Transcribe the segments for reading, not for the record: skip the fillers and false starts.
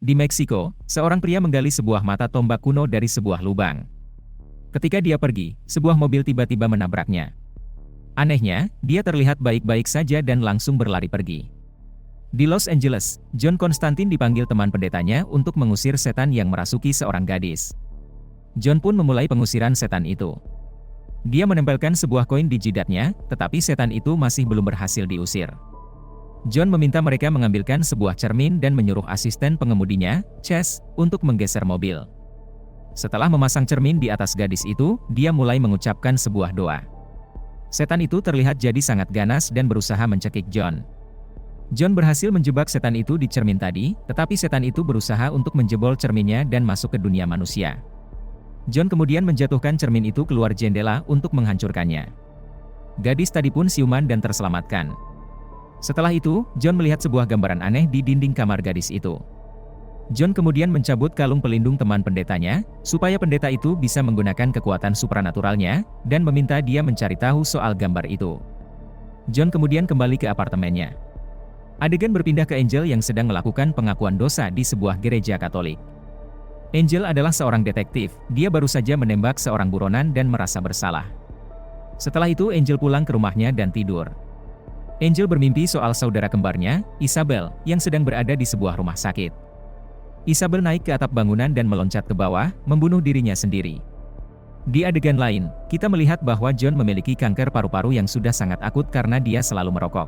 Di Meksiko, seorang pria menggali sebuah mata tombak kuno dari sebuah lubang. Ketika dia pergi, sebuah mobil tiba-tiba menabraknya. Anehnya, dia terlihat baik-baik saja dan langsung berlari pergi. Di Los Angeles, John Constantine dipanggil teman pendetanya untuk mengusir setan yang merasuki seorang gadis. John pun memulai pengusiran setan itu. Dia menempelkan sebuah koin di jidatnya, tetapi setan itu masih belum berhasil diusir. John meminta mereka mengambilkan sebuah cermin dan menyuruh asisten pengemudinya, Chase, untuk menggeser mobil. Setelah memasang cermin di atas gadis itu, dia mulai mengucapkan sebuah doa. Setan itu terlihat jadi sangat ganas dan berusaha mencekik John. John berhasil menjebak setan itu di cermin tadi, tetapi setan itu berusaha untuk menjebol cerminnya dan masuk ke dunia manusia. John kemudian menjatuhkan cermin itu keluar jendela untuk menghancurkannya. Gadis tadi pun siuman dan terselamatkan. Setelah itu, John melihat sebuah gambaran aneh di dinding kamar gadis itu. John kemudian mencabut kalung pelindung teman pendetanya, supaya pendeta itu bisa menggunakan kekuatan supranaturalnya, dan meminta dia mencari tahu soal gambar itu. John kemudian kembali ke apartemennya. Adegan berpindah ke Angel yang sedang melakukan pengakuan dosa di sebuah gereja Katolik. Angel adalah seorang detektif, dia baru saja menembak seorang buronan dan merasa bersalah. Setelah itu Angel pulang ke rumahnya dan tidur. Angel bermimpi soal saudara kembarnya, Isabel, yang sedang berada di sebuah rumah sakit. Isabel naik ke atap bangunan dan meloncat ke bawah, membunuh dirinya sendiri. Di adegan lain, kita melihat bahwa John memiliki kanker paru-paru yang sudah sangat akut karena dia selalu merokok.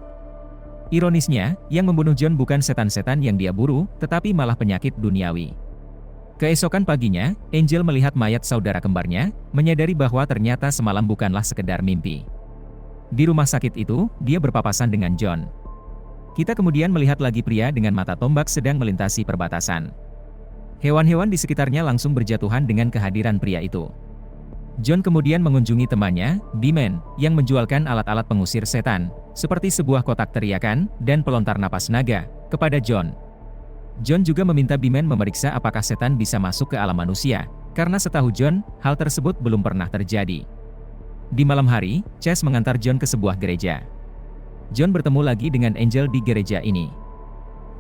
Ironisnya, yang membunuh John bukan setan-setan yang dia buru, tetapi malah penyakit duniawi. Keesokan paginya, Angel melihat mayat saudara kembarnya, menyadari bahwa ternyata semalam bukanlah sekedar mimpi. Di rumah sakit itu, dia berpapasan dengan John. Kita kemudian melihat lagi pria dengan mata tombak sedang melintasi perbatasan. Hewan-hewan di sekitarnya langsung berjatuhan dengan kehadiran pria itu. John kemudian mengunjungi temannya, Biman, yang menjualkan alat-alat pengusir setan, seperti sebuah kotak teriakan, dan pelontar napas naga, kepada John. John juga meminta Biman memeriksa apakah setan bisa masuk ke alam manusia, karena setahu John, hal tersebut belum pernah terjadi. Di malam hari, Chase mengantar John ke sebuah gereja. John bertemu lagi dengan Angel di gereja ini.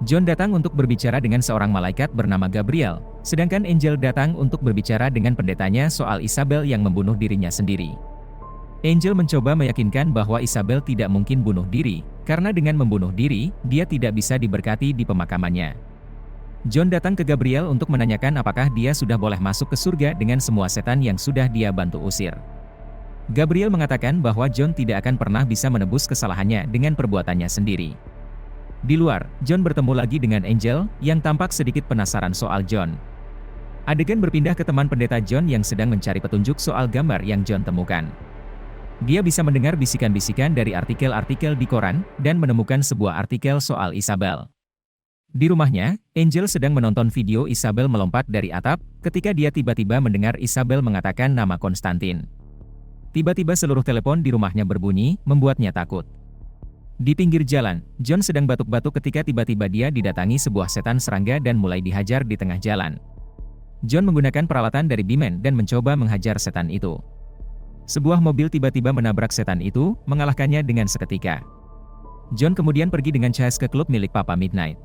John datang untuk berbicara dengan seorang malaikat bernama Gabriel, sedangkan Angel datang untuk berbicara dengan pendetanya soal Isabel yang membunuh dirinya sendiri. Angel mencoba meyakinkan bahwa Isabel tidak mungkin bunuh diri, karena dengan membunuh diri, dia tidak bisa diberkati di pemakamannya. John datang ke Gabriel untuk menanyakan apakah dia sudah boleh masuk ke surga dengan semua setan yang sudah dia bantu usir. Gabriel mengatakan bahwa John tidak akan pernah bisa menebus kesalahannya dengan perbuatannya sendiri. Di luar, John bertemu lagi dengan Angel, yang tampak sedikit penasaran soal John. Adegan berpindah ke teman pendeta John yang sedang mencari petunjuk soal gambar yang John temukan. Dia bisa mendengar bisikan-bisikan dari artikel-artikel di koran, dan menemukan sebuah artikel soal Isabel. Di rumahnya, Angel sedang menonton video Isabel melompat dari atap, ketika dia tiba-tiba mendengar Isabel mengatakan nama Konstantin. Tiba-tiba seluruh telepon di rumahnya berbunyi, membuatnya takut. Di pinggir jalan, John sedang batuk-batuk ketika tiba-tiba dia didatangi sebuah setan serangga dan mulai dihajar di tengah jalan. John menggunakan peralatan dari Biman dan mencoba menghajar setan itu. Sebuah mobil tiba-tiba menabrak setan itu, mengalahkannya dengan seketika. John kemudian pergi dengan Chase ke klub milik Papa Midnight.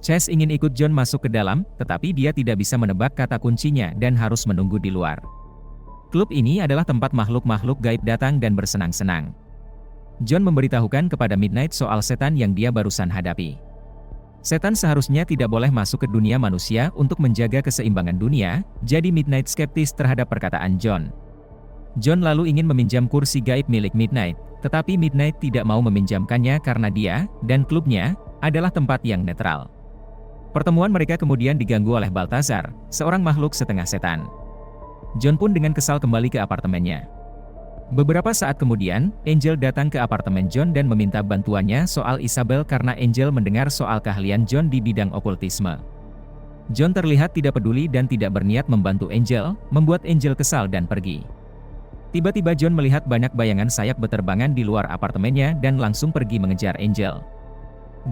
Chase ingin ikut John masuk ke dalam, tetapi dia tidak bisa menebak kata kuncinya dan harus menunggu di luar. Klub ini adalah tempat makhluk-makhluk gaib datang dan bersenang-senang. John memberitahukan kepada Midnight soal setan yang dia barusan hadapi. Setan seharusnya tidak boleh masuk ke dunia manusia untuk menjaga keseimbangan dunia, jadi Midnight skeptis terhadap perkataan John. John lalu ingin meminjam kursi gaib milik Midnight, tetapi Midnight tidak mau meminjamkannya karena dia, dan klubnya, adalah tempat yang netral. Pertemuan mereka kemudian diganggu oleh Balthazar, seorang makhluk setengah setan. John pun dengan kesal kembali ke apartemennya. Beberapa saat kemudian, Angel datang ke apartemen John dan meminta bantuannya soal Isabel karena Angel mendengar soal keahlian John di bidang okultisme. John terlihat tidak peduli dan tidak berniat membantu Angel, membuat Angel kesal dan pergi. Tiba-tiba John melihat banyak bayangan sayap beterbangan di luar apartemennya dan langsung pergi mengejar Angel.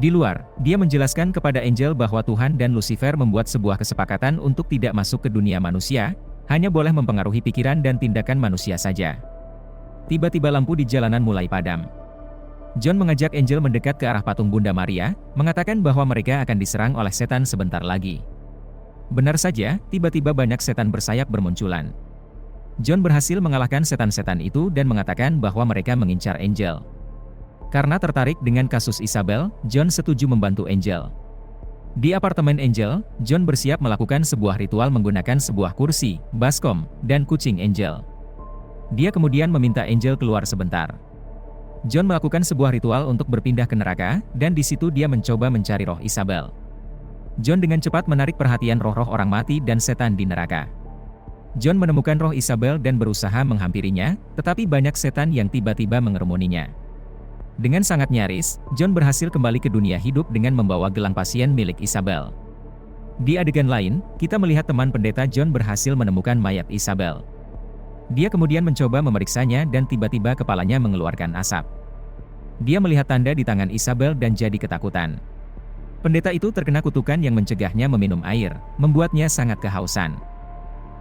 Di luar, dia menjelaskan kepada Angel bahwa Tuhan dan Lucifer membuat sebuah kesepakatan untuk tidak masuk ke dunia manusia, hanya boleh mempengaruhi pikiran dan tindakan manusia saja. Tiba-tiba lampu di jalanan mulai padam. John mengajak Angel mendekat ke arah patung Bunda Maria, mengatakan bahwa mereka akan diserang oleh setan sebentar lagi. Benar saja, tiba-tiba banyak setan bersayap bermunculan. John berhasil mengalahkan setan-setan itu dan mengatakan bahwa mereka mengincar Angel. Karena tertarik dengan kasus Isabel, John setuju membantu Angel. Di apartemen Angel, John bersiap melakukan sebuah ritual menggunakan sebuah kursi, baskom, dan kucing Angel. Dia kemudian meminta Angel keluar sebentar. John melakukan sebuah ritual untuk berpindah ke neraka, dan di situ dia mencoba mencari roh Isabel. John dengan cepat menarik perhatian roh-roh orang mati dan setan di neraka. John menemukan roh Isabel dan berusaha menghampirinya, tetapi banyak setan yang tiba-tiba mengerumuninya. Dengan sangat nyaris, John berhasil kembali ke dunia hidup dengan membawa gelang pasien milik Isabel. Di adegan lain, kita melihat teman pendeta John berhasil menemukan mayat Isabel. Dia kemudian mencoba memeriksanya dan tiba-tiba kepalanya mengeluarkan asap. Dia melihat tanda di tangan Isabel dan jadi ketakutan. Pendeta itu terkena kutukan yang mencegahnya meminum air, membuatnya sangat kehausan.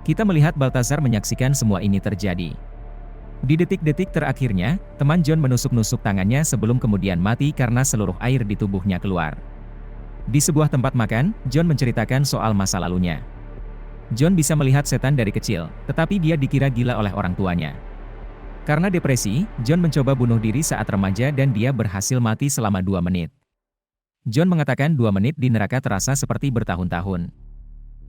Kita melihat Balthazar menyaksikan semua ini terjadi. Di detik-detik terakhirnya, teman John menusuk-nusuk tangannya sebelum kemudian mati karena seluruh air di tubuhnya keluar. Di sebuah tempat makan, John menceritakan soal masa lalunya. John bisa melihat setan dari kecil, tetapi dia dikira gila oleh orang tuanya. Karena depresi, John mencoba bunuh diri saat remaja dan dia berhasil mati selama 2 menit. John mengatakan 2 menit di neraka terasa seperti bertahun-tahun.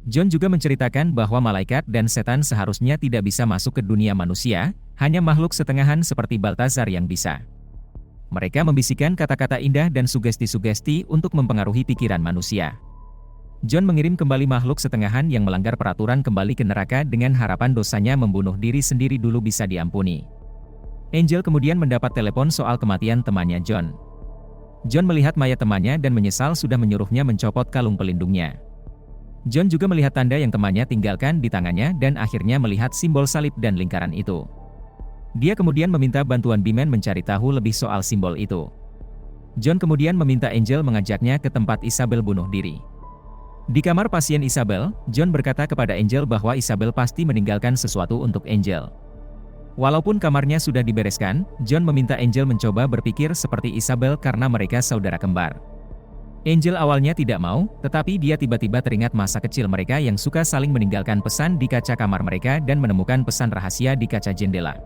John juga menceritakan bahwa malaikat dan setan seharusnya tidak bisa masuk ke dunia manusia, hanya makhluk setengahan seperti Balthazar yang bisa. Mereka membisikkan kata-kata indah dan sugesti-sugesti untuk mempengaruhi pikiran manusia. John mengirim kembali makhluk setengahan yang melanggar peraturan kembali ke neraka dengan harapan dosanya membunuh diri sendiri dulu bisa diampuni. Angel kemudian mendapat telepon soal kematian temannya John. John melihat mayat temannya dan menyesal sudah menyuruhnya mencopot kalung pelindungnya. John juga melihat tanda yang temannya tinggalkan di tangannya dan akhirnya melihat simbol salib dan lingkaran itu. Dia kemudian meminta bantuan Bimen mencari tahu lebih soal simbol itu. John kemudian meminta Angel mengajaknya ke tempat Isabel bunuh diri. Di kamar pasien Isabel, John berkata kepada Angel bahwa Isabel pasti meninggalkan sesuatu untuk Angel. Walaupun kamarnya sudah dibereskan, John meminta Angel mencoba berpikir seperti Isabel karena mereka saudara kembar. Angel awalnya tidak mau, tetapi dia tiba-tiba teringat masa kecil mereka yang suka saling meninggalkan pesan di kaca kamar mereka dan menemukan pesan rahasia di kaca jendela.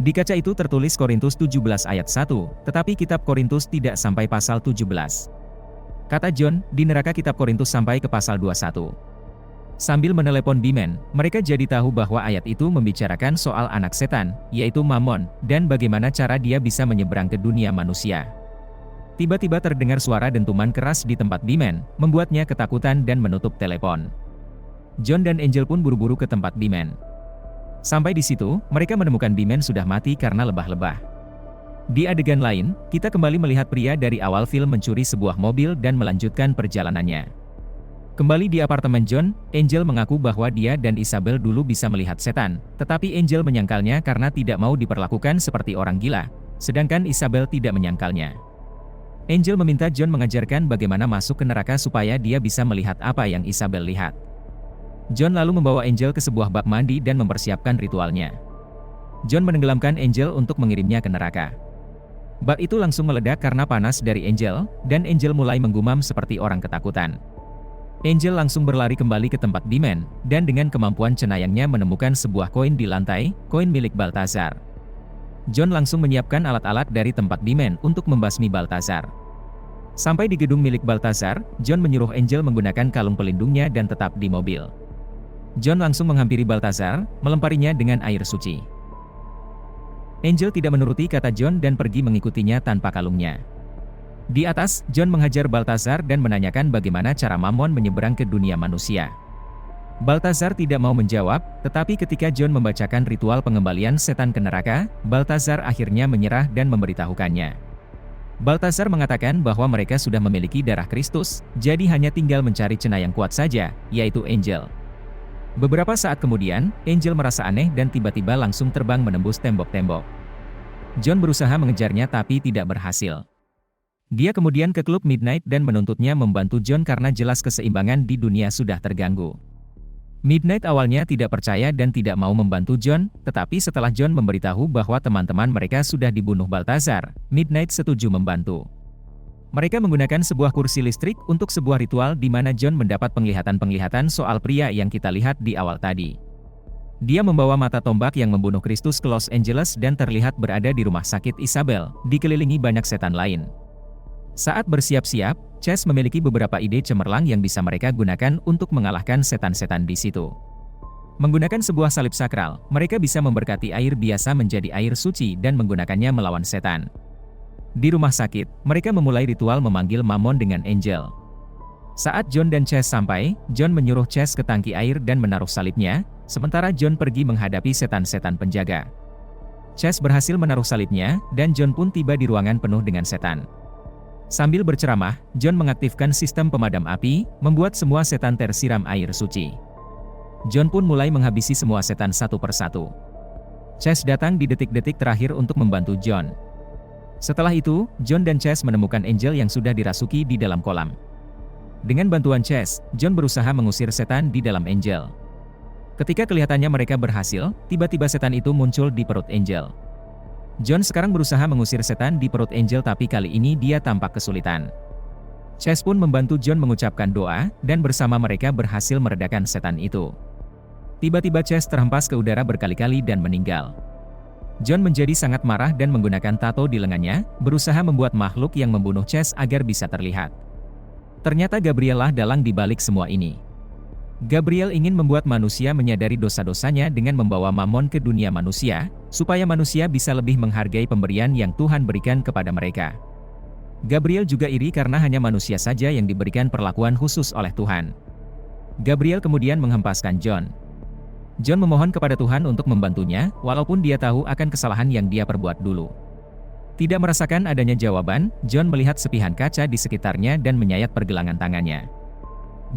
Di kaca itu tertulis Korintus 17 ayat 1, tetapi kitab Korintus tidak sampai pasal 17. Kata John, di neraka kitab Korintus sampai ke pasal 21. Sambil menelepon Bimen, mereka jadi tahu bahwa ayat itu membicarakan soal anak setan, yaitu Mammon, dan bagaimana cara dia bisa menyeberang ke dunia manusia. Tiba-tiba terdengar suara dentuman keras di tempat Bimen, membuatnya ketakutan dan menutup telepon. John dan Angel pun buru-buru ke tempat Bimen. Sampai di situ, mereka menemukan Bimen sudah mati karena lebah-lebah. Di adegan lain, kita kembali melihat pria dari awal film mencuri sebuah mobil dan melanjutkan perjalanannya. Kembali di apartemen John, Angel mengaku bahwa dia dan Isabel dulu bisa melihat setan, tetapi Angel menyangkalnya karena tidak mau diperlakukan seperti orang gila, sedangkan Isabel tidak menyangkalnya. Angel meminta John mengajarkan bagaimana masuk ke neraka supaya dia bisa melihat apa yang Isabel lihat. John lalu membawa Angel ke sebuah bak mandi dan mempersiapkan ritualnya. John menenggelamkan Angel untuk mengirimnya ke neraka. Bak itu langsung meledak karena panas dari Angel, dan Angel mulai menggumam seperti orang ketakutan. Angel langsung berlari kembali ke tempat Bimen, dan dengan kemampuan cenayangnya menemukan sebuah koin di lantai, koin milik Balthazar. John langsung menyiapkan alat-alat dari tempat Bimen untuk membasmi Balthazar. Sampai di gedung milik Balthazar, John menyuruh Angel menggunakan kalung pelindungnya dan tetap di mobil. John langsung menghampiri Balthazar, melemparinya dengan air suci. Angel tidak menuruti kata John dan pergi mengikutinya tanpa kalungnya. Di atas, John menghajar Balthazar dan menanyakan bagaimana cara Mammon menyeberang ke dunia manusia. Balthazar tidak mau menjawab, tetapi ketika John membacakan ritual pengembalian setan ke neraka, Balthazar akhirnya menyerah dan memberitahukannya. Balthazar mengatakan bahwa mereka sudah memiliki darah Kristus, jadi hanya tinggal mencari cenayang kuat saja, yaitu Angel. Beberapa saat kemudian, Angel merasa aneh dan tiba-tiba langsung terbang menembus tembok-tembok. John berusaha mengejarnya tapi tidak berhasil. Dia kemudian ke klub Midnight dan menuntutnya membantu John karena jelas keseimbangan di dunia sudah terganggu. Midnight awalnya tidak percaya dan tidak mau membantu John, tetapi setelah John memberitahu bahwa teman-teman mereka sudah dibunuh Balthazar, Midnight setuju membantu. Mereka menggunakan sebuah kursi listrik untuk sebuah ritual di mana John mendapat penglihatan-penglihatan soal pria yang kita lihat di awal tadi. Dia membawa mata tombak yang membunuh Kristus ke Los Angeles dan terlihat berada di rumah sakit Isabel, dikelilingi banyak setan lain. Saat bersiap-siap, Chase memiliki beberapa ide cemerlang yang bisa mereka gunakan untuk mengalahkan setan-setan di situ. Menggunakan sebuah salib sakral, mereka bisa memberkati air biasa menjadi air suci dan menggunakannya melawan setan. Di rumah sakit, mereka memulai ritual memanggil Mammon dengan Angel. Saat John dan Chase sampai, John menyuruh Chase ke tangki air dan menaruh salibnya, sementara John pergi menghadapi setan-setan penjaga. Chase berhasil menaruh salibnya, dan John pun tiba di ruangan penuh dengan setan. Sambil berceramah, John mengaktifkan sistem pemadam api, membuat semua setan tersiram air suci. John pun mulai menghabisi semua setan satu persatu. Chase datang di detik-detik terakhir untuk membantu John. Setelah itu, John dan Chase menemukan Angel yang sudah dirasuki di dalam kolam. Dengan bantuan Chase, John berusaha mengusir setan di dalam Angel. Ketika kelihatannya mereka berhasil, tiba-tiba setan itu muncul di perut Angel. John sekarang berusaha mengusir setan di perut Angel tapi kali ini dia tampak kesulitan. Chase pun membantu John mengucapkan doa, dan bersama mereka berhasil meredakan setan itu. Tiba-tiba Chase terhempas ke udara berkali-kali dan meninggal. John menjadi sangat marah dan menggunakan tato di lengannya, berusaha membuat makhluk yang membunuh Chase agar bisa terlihat. Ternyata Gabriel lah dalang di balik semua ini. Gabriel ingin membuat manusia menyadari dosa-dosanya dengan membawa Mammon ke dunia manusia, supaya manusia bisa lebih menghargai pemberian yang Tuhan berikan kepada mereka. Gabriel juga iri karena hanya manusia saja yang diberikan perlakuan khusus oleh Tuhan. Gabriel kemudian menghempaskan John. John memohon kepada Tuhan untuk membantunya, walaupun dia tahu akan kesalahan yang dia perbuat dulu. Tidak merasakan adanya jawaban, John melihat sepihan kaca di sekitarnya dan menyayat pergelangan tangannya.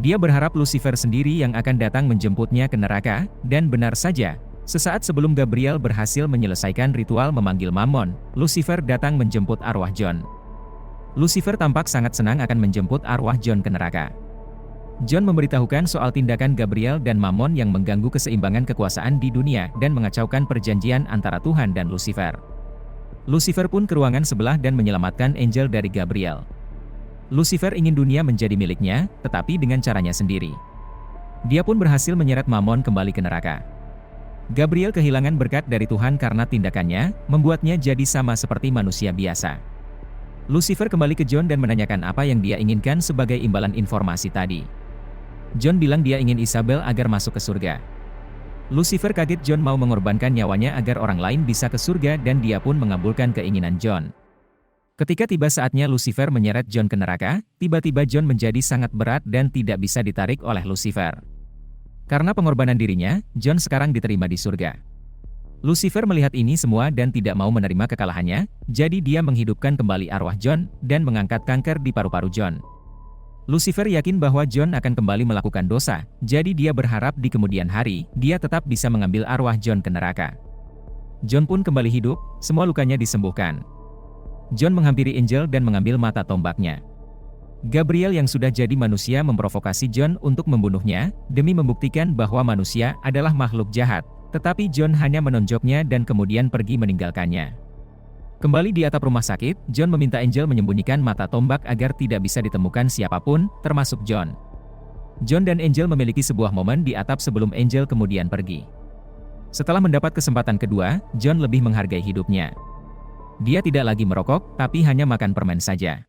Dia berharap Lucifer sendiri yang akan datang menjemputnya ke neraka, dan benar saja, sesaat sebelum Gabriel berhasil menyelesaikan ritual memanggil Mammon, Lucifer datang menjemput arwah John. Lucifer tampak sangat senang akan menjemput arwah John ke neraka. John memberitahukan soal tindakan Gabriel dan Mammon yang mengganggu keseimbangan kekuasaan di dunia dan mengacaukan perjanjian antara Tuhan dan Lucifer. Lucifer pun ke ruangan sebelah dan menyelamatkan Angel dari Gabriel. Lucifer ingin dunia menjadi miliknya, tetapi dengan caranya sendiri. Dia pun berhasil menyeret Mammon kembali ke neraka. Gabriel kehilangan berkat dari Tuhan karena tindakannya, membuatnya jadi sama seperti manusia biasa. Lucifer kembali ke John dan menanyakan apa yang dia inginkan sebagai imbalan informasi tadi. John bilang dia ingin Isabel agar masuk ke surga. Lucifer kaget John mau mengorbankan nyawanya agar orang lain bisa ke surga dan dia pun mengabulkan keinginan John. Ketika tiba saatnya Lucifer menyeret John ke neraka, tiba-tiba John menjadi sangat berat dan tidak bisa ditarik oleh Lucifer. Karena pengorbanan dirinya, John sekarang diterima di surga. Lucifer melihat ini semua dan tidak mau menerima kekalahannya, jadi dia menghidupkan kembali arwah John dan mengangkat kanker di paru-paru John. Lucifer yakin bahwa John akan kembali melakukan dosa, jadi dia berharap di kemudian hari, dia tetap bisa mengambil arwah John ke neraka. John pun kembali hidup, semua lukanya disembuhkan. John menghampiri Angel dan mengambil mata tombaknya. Gabriel yang sudah jadi manusia memprovokasi John untuk membunuhnya, demi membuktikan bahwa manusia adalah makhluk jahat, tetapi John hanya menonjoknya dan kemudian pergi meninggalkannya. Kembali di atap rumah sakit, John meminta Angel menyembunyikan mata tombak agar tidak bisa ditemukan siapapun, termasuk John. John dan Angel memiliki sebuah momen di atap sebelum Angel kemudian pergi. Setelah mendapat kesempatan kedua, John lebih menghargai hidupnya. Dia tidak lagi merokok, tapi hanya makan permen saja.